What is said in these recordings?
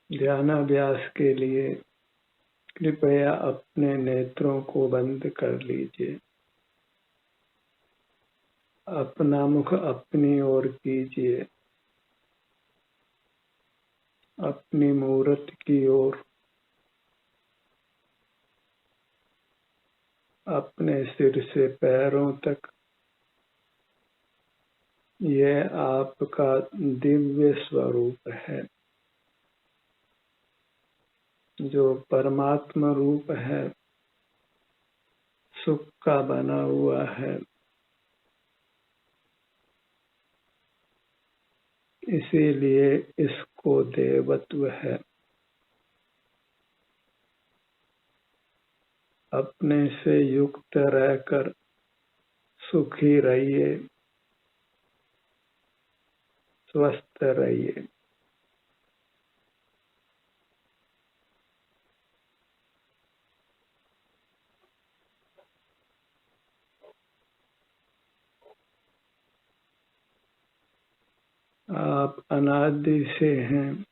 ध्यानाभ्यास के लिए कृपया अपने नेत्रों को बंद कर लीजिए। अपना मुख अपनी ओर कीजिए, अपनी मूरत की ओर। अपने सिर से पैरों तक यह आपका दिव्य स्वरूप है, जो परमात्मा रूप है, सुख का बना हुआ है। इसीलिए इसको देवत्व है। अपने से युक्त रहकर सुखी रहिए, स्वस्थ रहिए। आप अनादि से हैं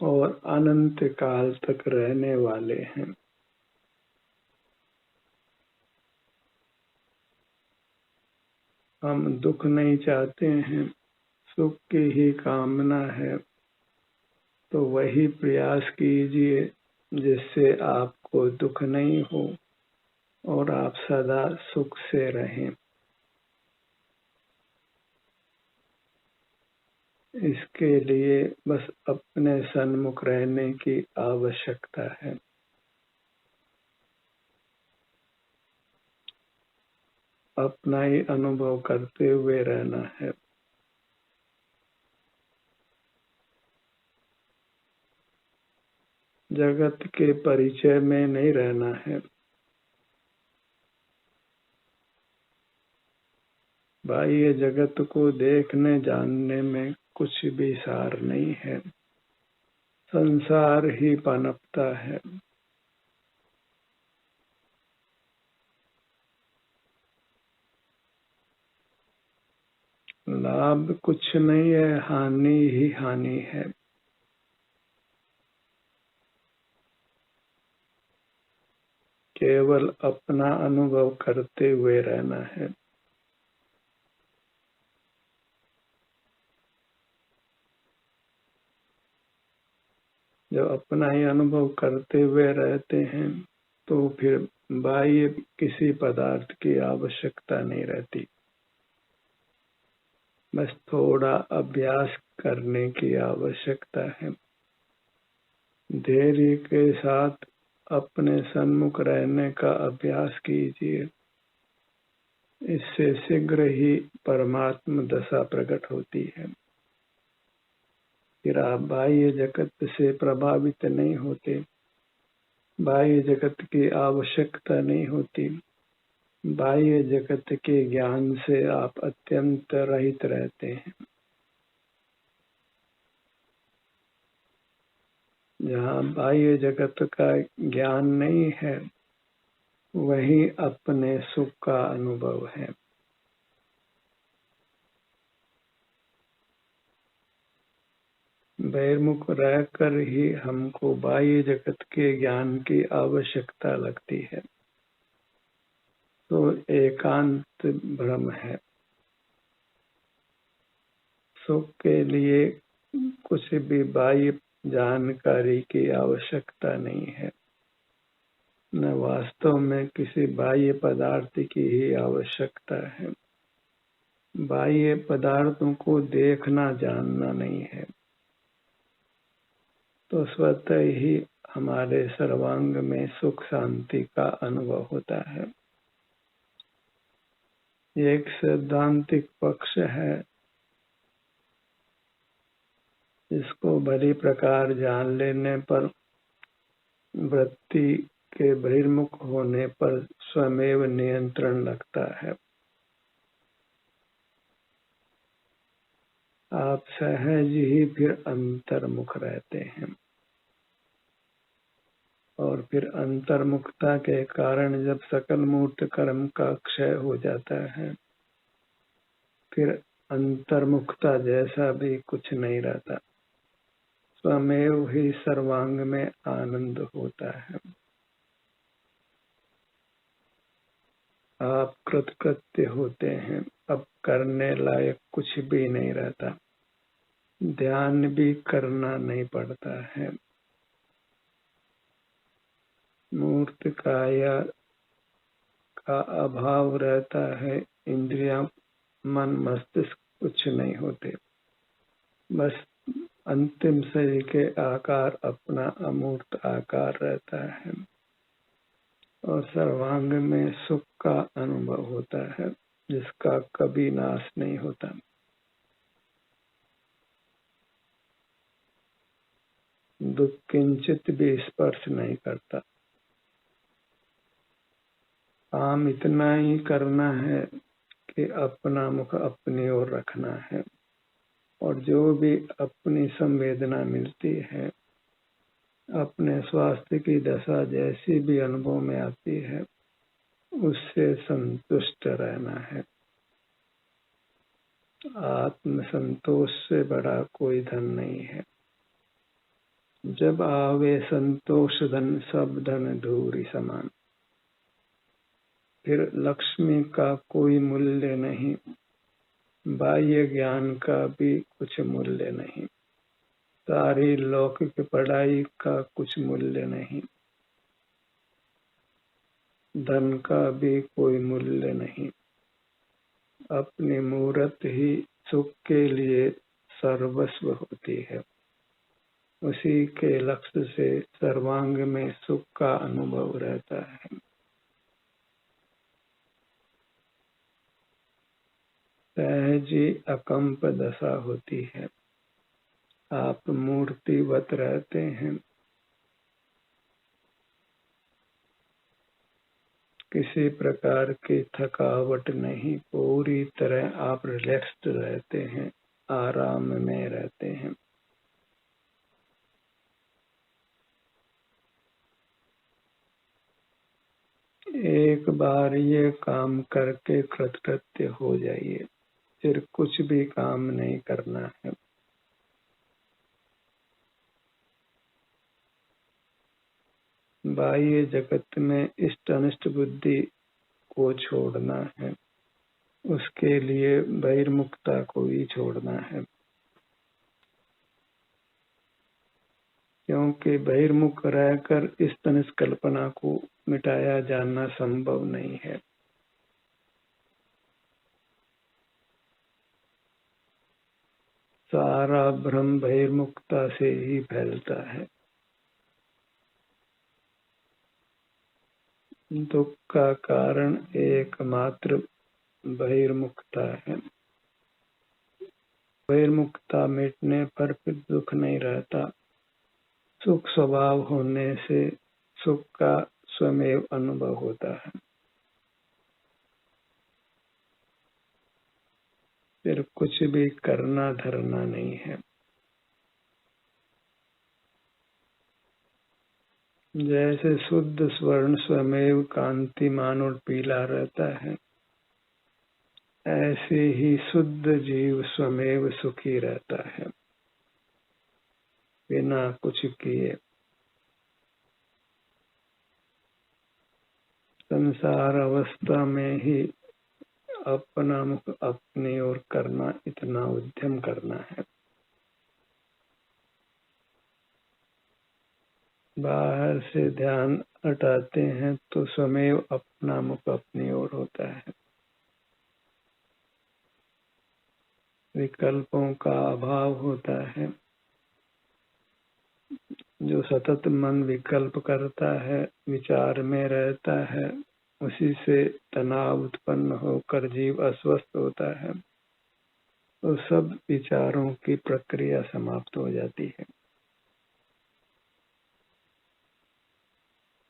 और अनंत काल तक रहने वाले हैं। हम दुख नहीं चाहते हैं, सुख की ही कामना है। तो वही प्रयास कीजिए जिससे आपको दुख नहीं हो और आप सदा सुख से रहें। इसके लिए बस अपने सन्मुख रहने की आवश्यकता है। अपना ही अनुभव करते हुए रहना है। जगत के परिचय में नहीं रहना है। बाह्य जगत को देखने जानने में कुछ भी सार नहीं है। संसार ही पनपता है। लाभ कुछ नहीं है, हानि ही हानि है। केवल अपना अनुभव करते हुए रहना है। जब अपना ही अनुभव करते हुए रहते हैं तो फिर बाह्य किसी पदार्थ की आवश्यकता नहीं रहती। बस थोड़ा अभ्यास करने की आवश्यकता है। धैर्य के साथ अपने सन्मुख रहने का अभ्यास कीजिए। इससे शीघ्र ही परमात्म दशा प्रकट होती है। फिर आप बाह्य जगत से प्रभावित नहीं होते, बाह्य जगत की आवश्यकता नहीं होती। बाह्य जगत के ज्ञान से आप अत्यंत रहित रहते हैं। जहाँ बाह्य जगत का ज्ञान नहीं है, वही अपने सुख का अनुभव है। बहिर्मुख रहकर ही हमको बाह्य जगत के ज्ञान की आवश्यकता लगती है, तो एकांत भ्रम है। सुख के लिए कुछ भी बाह्य जानकारी की आवश्यकता नहीं है, न वास्तव में किसी बाह्य पदार्थ की ही आवश्यकता है। बाह्य पदार्थों को देखना जानना नहीं है, तो स्वतः ही हमारे सर्वांग में सुख शांति का अनुभव होता है। एक सैद्धांतिक पक्ष है, इसको भली प्रकार जान लेने पर वृत्ति के बहिर्मुख होने पर स्वमेव नियंत्रण लगता है। आप सहज ही फिर अंतर्मुख रहते हैं और फिर अंतर्मुखता के कारण जब सकल मूर्त कर्म का क्षय हो जाता है, फिर अंतर्मुखता जैसा भी कुछ नहीं रहता। स्वमेव ही सर्वांग में आनंद होता है। आप कृतकृत्य होते हैं, अब करने लायक कुछ भी नहीं रहता, ध्यान भी करना नहीं पड़ता है। मूर्त काया का अभाव रहता है, इंद्रियां, मन, मस्तिष्क कुछ नहीं होते, बस अंतिम शरीर के आकार अपना अमूर्त आकार रहता है और सर्वांग में सुख का अनुभव होता है जिसका कभी नाश नहीं होता। दुख किंचित भी स्पर्श नहीं करता। काम इतना ही करना है कि अपना मुख अपनी ओर रखना है और जो भी अपनी संवेदना मिलती है, अपने स्वास्थ्य की दशा जैसी भी अनुभव में आती है, उससे संतुष्ट रहना है। आत्म संतोष से बड़ा कोई धन नहीं है। जब आवे संतोष धन, सब धन धूरी समान। फिर लक्ष्मी का कोई मूल्य नहीं, बाह्य ज्ञान का भी कुछ मूल्य नहीं, सारी लौकिक पढ़ाई का कुछ मूल्य नहीं, धन का भी कोई मूल्य नहीं। अपनी मूर्त ही सुख के लिए सर्वस्व होती है। उसी के लक्ष्य से सर्वांग में सुख का अनुभव रहता है। सहजी अकंप दशा होती है। आप मूर्तिवत रहते हैं, किसी प्रकार की थकावट नहीं, पूरी तरह आप रिलैक्स्ड रहते हैं, आराम में रहते हैं। एक बार ये काम करके कृतकृत्य हो जाइए, फिर कुछ भी काम नहीं करना है। बाह्य जगत में इष्ट अनिष्ट बुद्धि को छोड़ना है, उसके लिए बहिर्मुखता को ही छोड़ना है, क्योंकि बहिर्मुख रहकर इष्ट अनिष्ट कल्पना को मिटाया जाना संभव नहीं है। सारा भ्रम बहिर्मुखता से ही फैलता है। दुख का कारण एकमात्र बहिर्मुखता है। बहिर्मुखता मिटने पर फिर दुख नहीं रहता। सुख स्वभाव होने से सुख का स्वमेव अनुभव होता है। फिर कुछ भी करना धरना नहीं है। जैसे शुद्ध स्वर्ण स्वमेव कांतिमान और पीला रहता है, ऐसे ही शुद्ध जीव स्वमेव सुखी रहता है, बिना कुछ किए। संसार अवस्था में ही अपना मुख अपनी ओर करना, इतना उद्यम करना है। बाहर से ध्यान हटाते हैं तो स्वमेव अपना मुख अपनी ओर होता है। विकल्पों का अभाव होता है। जो सतत मन विकल्प करता है, विचार में रहता है, उसी से तनाव उत्पन्न होकर जीव अस्वस्थ होता है, तो सब विचारों की प्रक्रिया समाप्त हो जाती है।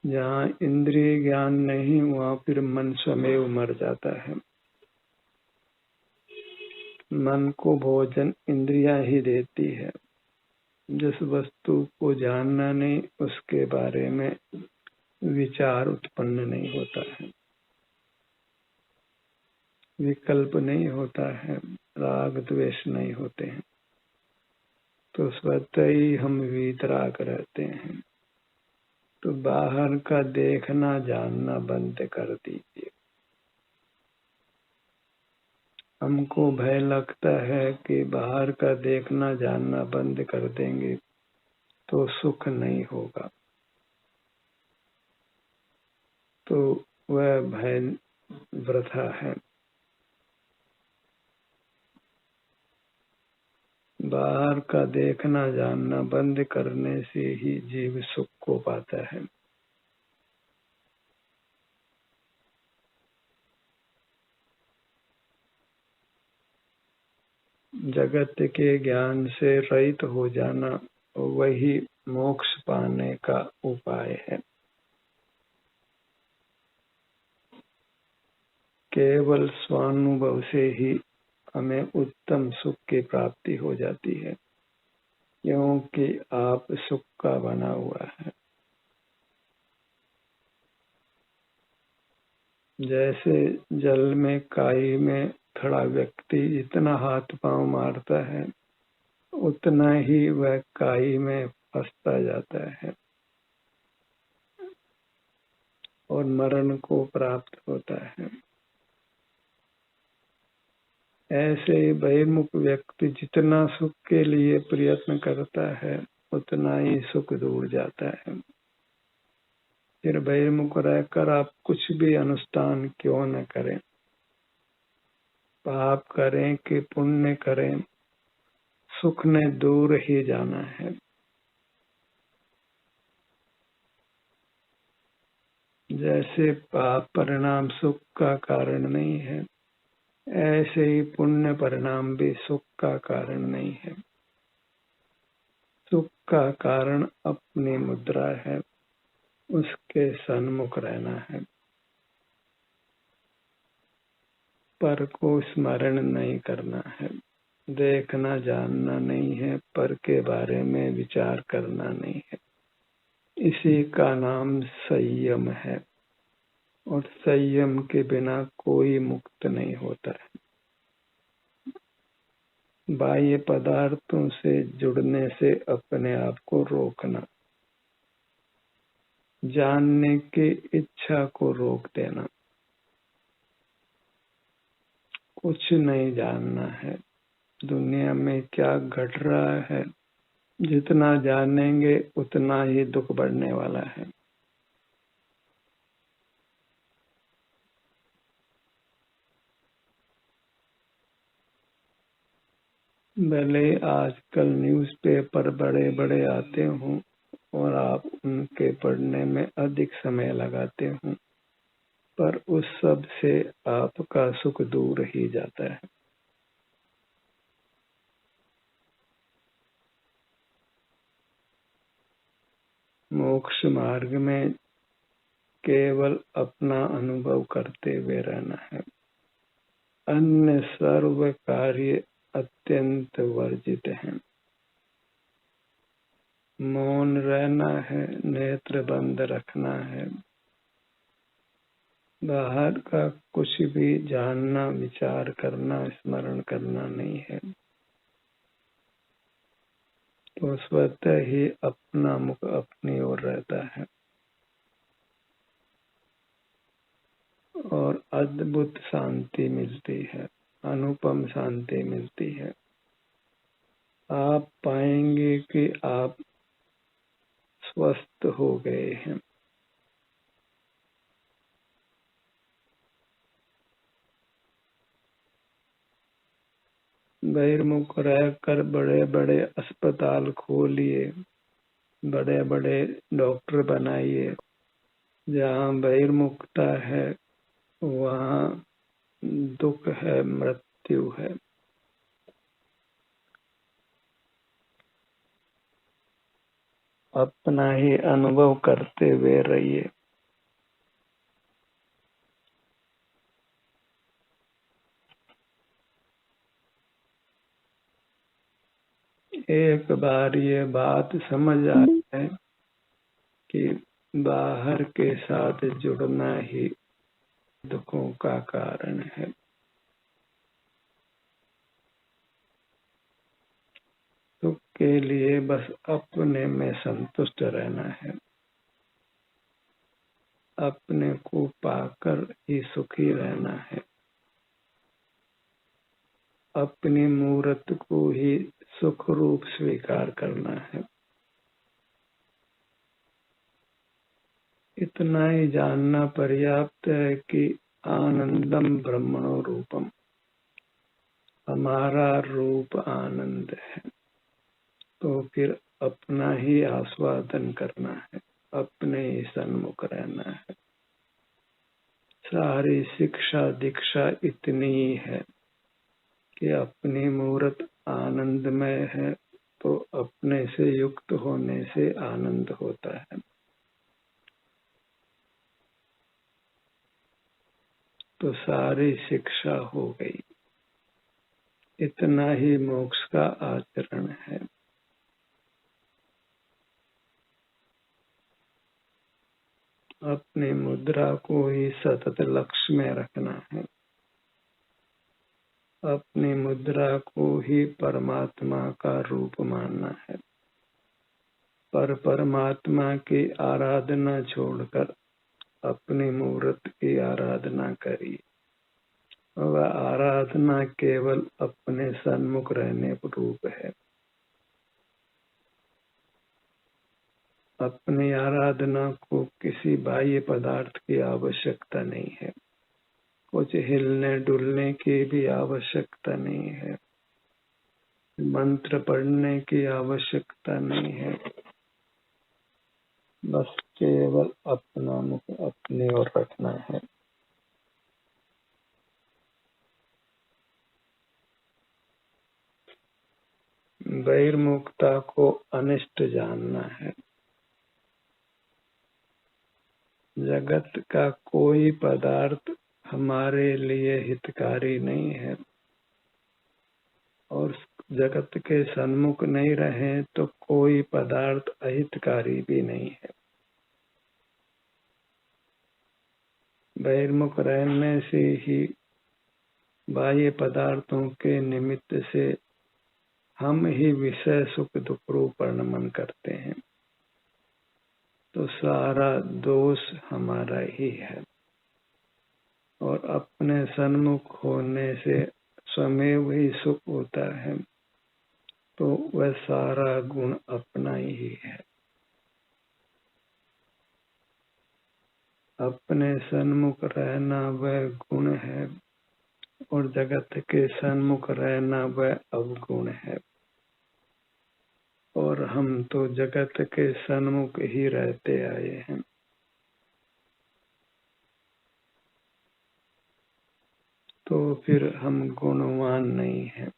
जहाँ इंद्रिय ज्ञान नहीं, वहाँ फिर मन स्वमेव मर जाता है। मन को भोजन इंद्रियां ही देती है। जिस वस्तु को जानना नहीं, उसके बारे में विचार उत्पन्न नहीं होता है, विकल्प नहीं होता है, राग द्वेष नहीं होते हैं। तो स्वतः ही हम वीतराग रहते हैं। तो बाहर का देखना जानना बंद कर दीजिए। हमको भय लगता है कि बाहर का देखना जानना बंद कर देंगे तो सुख नहीं होगा, तो वह भय वृथा है। बाहर का देखना जानना बंद करने से ही जीव सुख को पाता है। जगत के ज्ञान से रहित हो जाना वही मोक्ष पाने का उपाय है। केवल स्वानुभव से ही हमें उत्तम सुख की प्राप्ति हो जाती है, क्योंकि आप सुख का बना हुआ है। जैसे जल में काई में खड़ा व्यक्ति जितना हाथ पांव मारता है उतना ही वह काई में फंसता जाता है और मरण को प्राप्त होता है। ऐसे बहिर्मुख व्यक्ति जितना सुख के लिए प्रयत्न करता है उतना ही सुख दूर जाता है। फिर बहिर्मुख रहकर आप कुछ भी अनुष्ठान क्यों न करें, पाप करें कि पुण्य करें, सुख ने दूर ही जाना है। जैसे पाप परिणाम सुख का कारण नहीं है, ऐसे ही पुण्य परिणाम भी सुख का कारण नहीं है। सुख का कारण अपनी मुद्रा है, उसके सन्मुख रहना है। पर को स्मरण नहीं करना है, देखना जानना नहीं है, पर के बारे में विचार करना नहीं है। इसी का नाम संयम है, और संयम के बिना कोई मुक्त नहीं होता है। बाह्य पदार्थों से जुड़ने से अपने आप को रोकना, जानने की इच्छा को रोक देना। कुछ नहीं जानना है दुनिया में क्या घट रहा है, जितना जानेंगे उतना ही दुख बढ़ने वाला है। भले आजकल न्यूज़पेपर बड़े बड़े आते हों और आप उनके पढ़ने में अधिक समय लगाते हों, पर उस सब से आपका सुख दूर ही जाता है। मोक्ष मार्ग में केवल अपना अनुभव करते हुए रहना है। अन्य सर्व कार्य अत्यंत वर्जित हैं। मौन रहना है, नेत्र बंद रखना है, बाहर का कुछ भी जानना, विचार करना, स्मरण करना नहीं है। तो स्वतः ही अपना मुख अपनी ओर रहता है और अद्भुत शांति मिलती है, अनुपम शांति मिलती है। आप पाएंगे कि आप स्वस्थ हो गए हैं। बहिर्मुख रहकर बड़े बड़े अस्पताल खोलिए, बड़े बड़े डॉक्टर बनाइए। जहाँ बहिर्मुखता है वहाँ दुख है, मृत्यु है। अपना ही अनुभव करते हुए रहिए। एक बार ये बात समझ आ जाए कि बाहर के साथ जुड़ना ही दुखों का कारण है, तो के लिए बस अपने में संतुष्ट रहना है, अपने को पाकर ही सुखी रहना है, अपनी मूर्त को ही सुख रूप स्वीकार करना है। इतना ही जानना पर्याप्त है कि आनंदम ब्रह्मणो रूपम, हमारा रूप आनंद है। तो फिर अपना ही आस्वादन करना है, अपने ही सन्मुख रहना है। सारी शिक्षा दीक्षा इतनी ही है कि अपनी मूर्त आनंदमय है, तो अपने से युक्त होने से आनंद होता है। तो सारी शिक्षा हो गई। इतना ही मोक्ष का आचरण है। अपनी मुद्रा को ही सतत लक्ष्य में रखना है, अपनी मुद्रा को ही परमात्मा का रूप मानना है। पर परमात्मा की आराधना छोड़कर अपनी मूर्त की आराधना करिए। वह आराधना केवल अपने सन्मुख रहने रूप है। अपनी आराधना को किसी बाह्य पदार्थ की आवश्यकता नहीं है, कुछ हिलने डुलने की भी आवश्यकता नहीं है, मंत्र पढ़ने की आवश्यकता नहीं है। बस केवल अपना मुख अपनी ओर रखना है। बहिर्मुखता को अनिष्ट जानना है। जगत का कोई पदार्थ हमारे लिए हितकारी नहीं है, और जगत के सन्मुख नहीं रहे तो कोई पदार्थ अहितकारी भी नहीं है। बहिर्मुख रहने से ही बाह्य पदार्थों के निमित्त से हम ही विषय सुख दुख रूप वर्णन करते हैं, तो सारा दोष हमारा ही है। और अपने सन्मुख होने से स्वमेव ही सुख होता है, तो वह सारा गुण अपना ही है। अपने सन्मुख रहना वह गुण है, और जगत के सन्मुख रहना वह अवगुण है। और हम तो जगत के सन्मुख ही रहते आए हैं। तो फिर हम गुणवान नहीं हैं,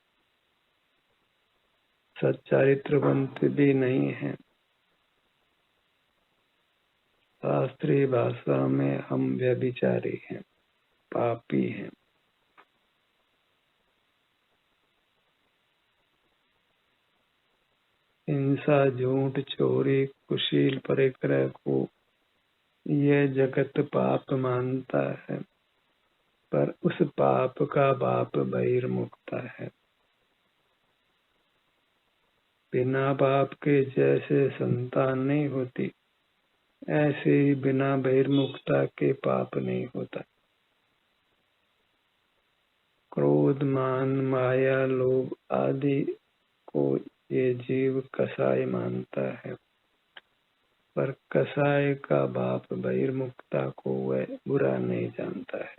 सच्चारित्रवंत भी नहीं हैं। शास्त्रीय भाषा में हम व्यभिचारी हैं, पापी हैं। हिंसा, झूठ, चोरी, कुशील परिग्रह को यह जगत पाप मानता है, पर उस पाप का बाप बहिर्मुखता है। बिना बाप के जैसे संतान नहीं होती, ऐसे ही बिना बहिर्मुखता के पाप नहीं होता। क्रोध, मान, माया, लोभ आदि को ये जीव कसाय मानता है, पर कसाय का बाप बहिर्मुखता को वह बुरा नहीं जानता है।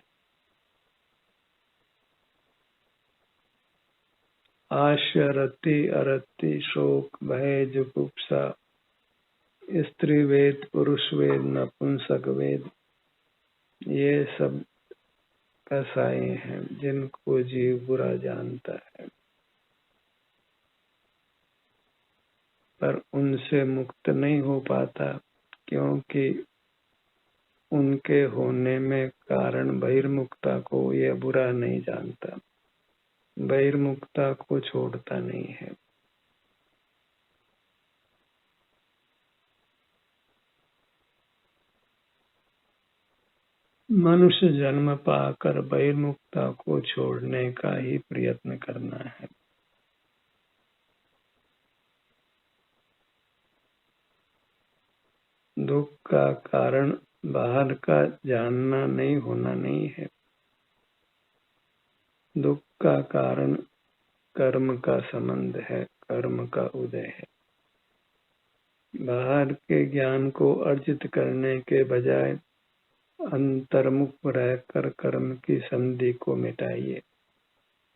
आश्य, रति, अरति, शोक, भय, जुगुप्सा, स्त्री वेद, पुरुष वेद, नपुंसक वेद, ये सब कसाय हैं जिनको जीव बुरा जानता है, पर उनसे मुक्त नहीं हो पाता, क्योंकि उनके होने में कारण बहिर्मुखता को यह बुरा नहीं जानता, बहिर्मुखता को छोड़ता नहीं है। मनुष्य जन्म पाकर बहिर्मुखता को छोड़ने का ही प्रयत्न करना है। दुख का कारण बाहर का जानना नहीं होना नहीं है। दुख का कारण कर्म का संबंध है, कर्म का उदय है। बाहर के ज्ञान को अर्जित करने के बजाय अंतर्मुख रहकर कर्म की संधि को मिटाइए।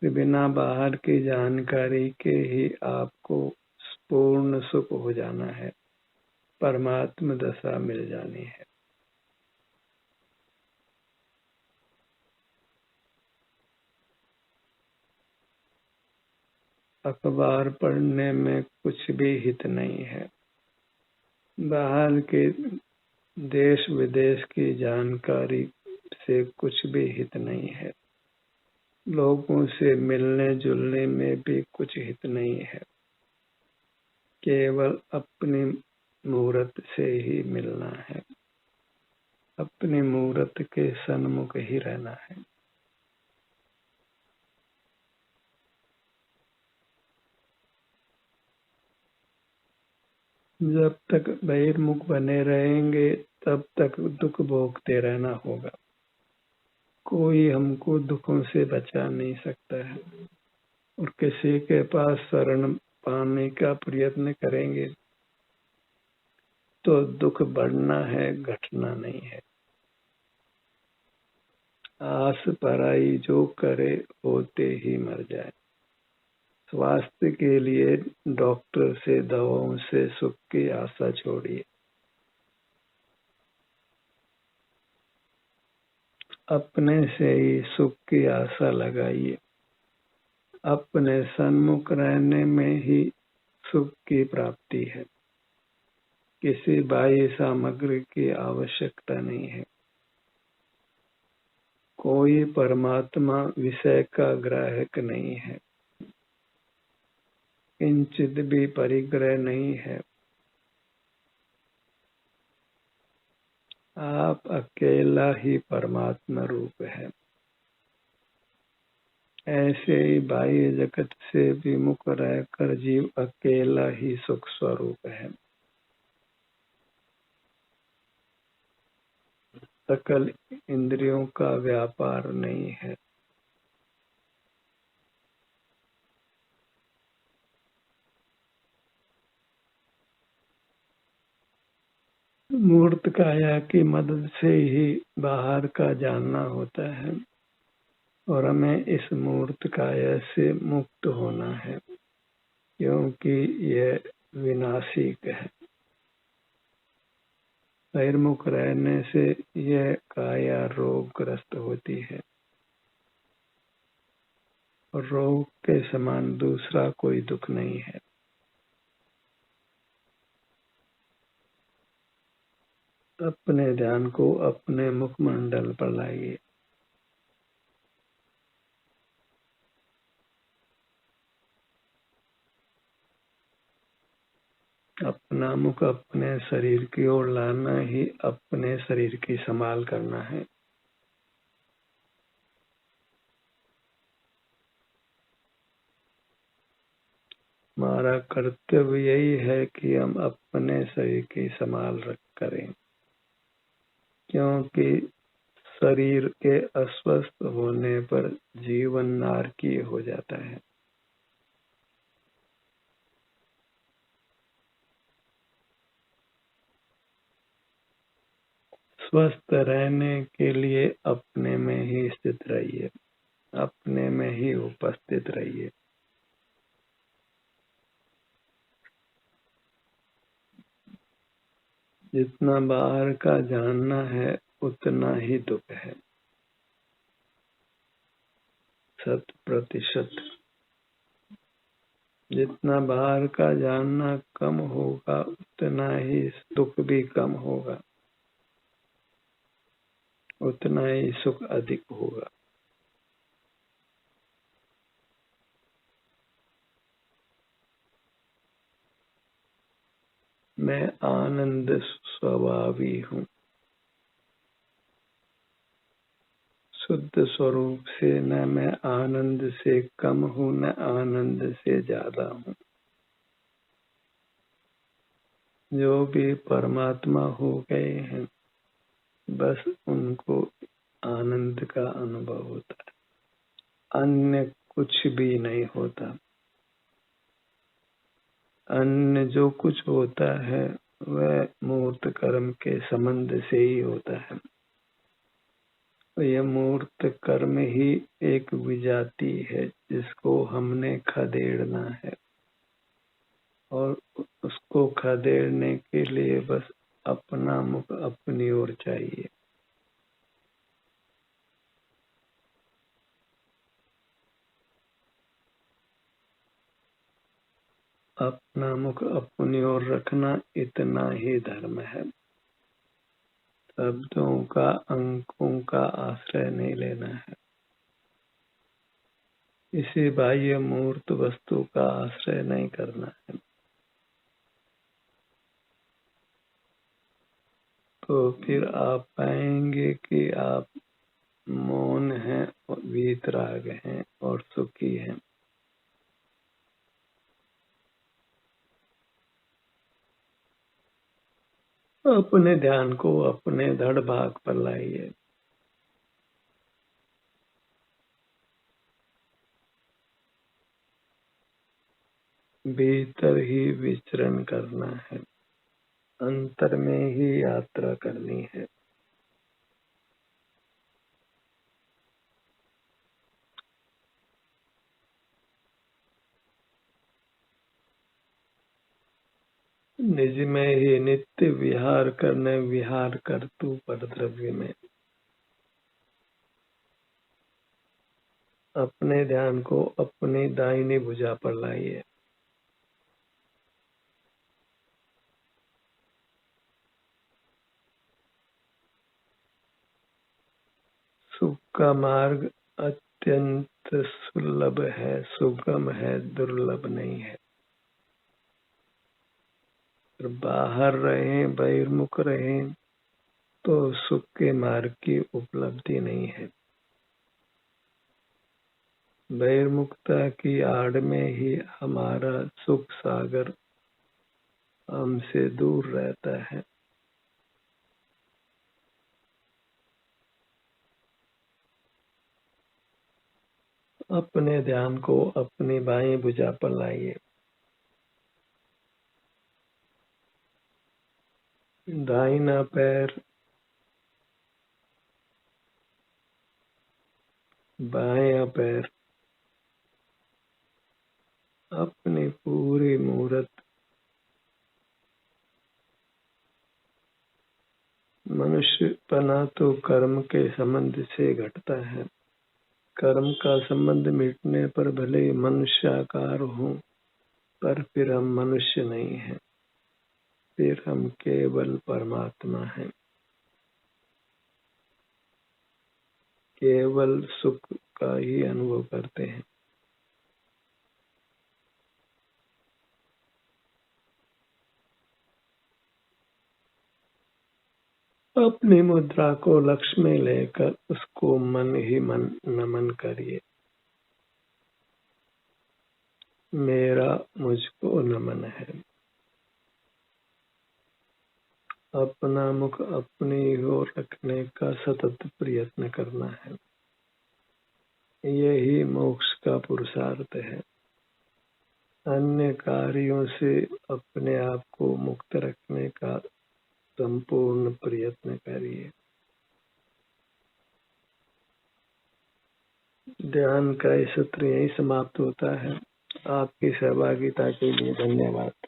बिना बाहर की जानकारी के ही आपको पूर्ण सुख हो जाना है, परमात्म दशा मिल जानी है। अखबार पढ़ने में कुछ भी हित नहीं है। बाहर के देश विदेश की जानकारी से कुछ भी हित नहीं है। लोगों से मिलने जुलने में भी कुछ हित नहीं है। केवल अपनी मूर्त से ही मिलना है, अपनी मूर्त के सन्मुख ही रहना है। जब तक बहिर्मुख बने रहेंगे तब तक दुख भोगते रहना होगा। कोई हमको दुखों से बचा नहीं सकता है, और किसी के पास शरण पाने का प्रयत्न करेंगे तो दुख बढ़ना है, घटना नहीं है। आस पराई जो करे होते ही मर जाए। स्वास्थ्य के लिए डॉक्टर से दवाओं से सुख की आशा छोड़िए। अपने से ही सुख की आशा लगाइए। अपने सन्मुख रहने में ही सुख की प्राप्ति है। किसी बाह्य सामग्री की आवश्यकता नहीं है। कोई परमात्मा विषय का ग्राहक नहीं है। किंचित भी परिग्रह नहीं है। आप अकेला ही परमात्मा रूप है। ऐसे ही बाह्य जगत से विमुख रहकर जीव अकेला ही सुख स्वरूप है। सकल इंद्रियों का व्यापार नहीं है। मूर्त काया की मदद से ही बाहर का जानना होता है, और हमें इस मूर्त काया से मुक्त होना है, क्योंकि यह विनाशिक है। बहिर्मुख रहने से यह काया रोगग्रस्त होती है, और रोग के समान दूसरा कोई दुख नहीं है। अपने ध्यान को अपने मुखमंडल पर लाइए। अपना मुख अपने शरीर की ओर लाना ही अपने शरीर की संभाल करना है। हमारा कर्तव्य यही है कि हम अपने शरीर की संभाल करें, क्योंकि शरीर के अस्वस्थ होने पर जीवन नारकीय हो जाता है। स्वस्थ रहने के लिए अपने में ही स्थित रहिए, अपने में ही उपस्थित रहिए। जितना बाहर का जानना है उतना ही दुख है, 100%। जितना बाहर का जानना कम होगा उतना ही दुख भी कम होगा, उतना ही सुख अधिक होगा। मैं आनंद स्वभावी हूँ। शुद्ध स्वरूप से न मैं आनंद से कम हूँ न आनंद से ज्यादा हूँ। जो भी परमात्मा हो गए हैं, बस उनको आनंद का अनुभव होता है, अन्य कुछ भी नहीं होता। अन्य जो कुछ होता है वह मूर्त कर्म के संबंध से ही होता है। यह मूर्त कर्म ही एक विजाति है जिसको हमने खदेड़ना है, और उसको खदेड़ने के लिए बस अपना मुख अपनी ओर चाहिए। अपना मुख अपनी ओर रखना, इतना ही धर्म है। शब्दों का, अंकों का आश्रय नहीं लेना है, किसी बाह्य मूर्त वस्तु का आश्रय नहीं करना है। तो फिर आप पाएंगे कि आप मौन हैं और वीतराग हैं और सुखी हैं। अपने ध्यान को अपने धड़ भाग पर लाइए। भीतर ही विचरण करना है, अंतर में ही यात्रा करनी है। निज में ही नित्य विहार करने, विहार कर तू पर द्रव्य में। अपने ध्यान को अपनी दाहिनी भुजा पर लाइए। सुख का मार्ग अत्यंत सुलभ है, सुगम है, दुर्लभ नहीं है। बाहर रहें, बहिर्मुख रहें तो सुख के मार्ग की उपलब्धि नहीं है। बहिर्मुखता की आड़ में ही हमारा सुख सागर हमसे दूर रहता है। अपने ध्यान को अपनी बाईं भुजा पर लाइए। दाहिना पैर, बायां पैर, अपनी पूरी मूरत। मनुष्यपना तो कर्म के संबंध से घटता है। कर्म का संबंध मिटने पर भले ही मनुष्याकार हो, पर फिर हम मनुष्य नहीं हैं, फिर हम केवल परमात्मा हैं। केवल सुख का ही अनुभव करते हैं। अपनी मुद्रा को लक्ष्य में लेकर उसको मन ही मन नमन करिए। मेरा मुझको नमन है। अपना मुख अपनी ओर रखने का सतत प्रयत्न करना है। यही मोक्ष का पुरुषार्थ है। अन्य कार्यों से अपने आप को मुक्त रखने का संपूर्ण प्रयत्न करिए। ध्यान का सत्र यही समाप्त होता है। आपकी सहभागिता के लिए धन्यवाद।